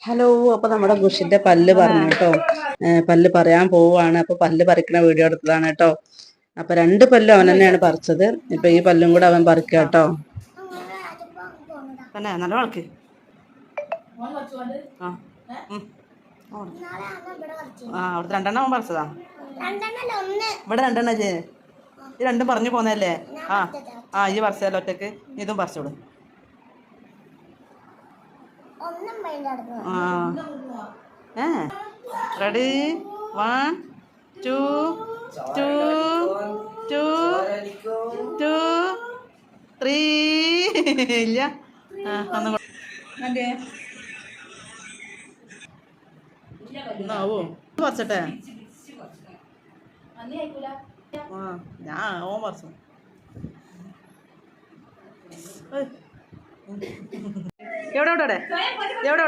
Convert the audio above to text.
Hello, അപ്പോൾ നമ്മുടെ ബുഷിന്റെ പല്ല് പറഞ്ഞു കേട്ടോ. പല്ല് പറയാൻ പോവാണ്. അപ്പോൾ പല്ല് പറിക്കുന്ന വീഡിയോ എടുത്തതാണ് കേട്ടോ. അപ്പോൾ 2 പല്ലും അവൻ തന്നെയാണ് പറിച്ചത്. ഇപ്പൊ ഈ പല്ലും കൂടെ അവൻ പറിക്കുക കേട്ടോ. നല്ല വളക്ക് അവിടുത്തെ 2 അവൻ പറിച്ചതാ. ഇവിടെ 2 ചെയ്ത് ഈ 2 പറഞ്ഞു പോന്നല്ലേ. ഈ പറിച്ചല്ലോ ഒറ്റക്ക്. ഇതും പറിച്ചോളൂ. റെഡി 1 2 2 2 2 3 ഇല്ല. പറിച്ചട്ടെ. ഞാൻ ഓൻ പറിച്ചു. എവിടെ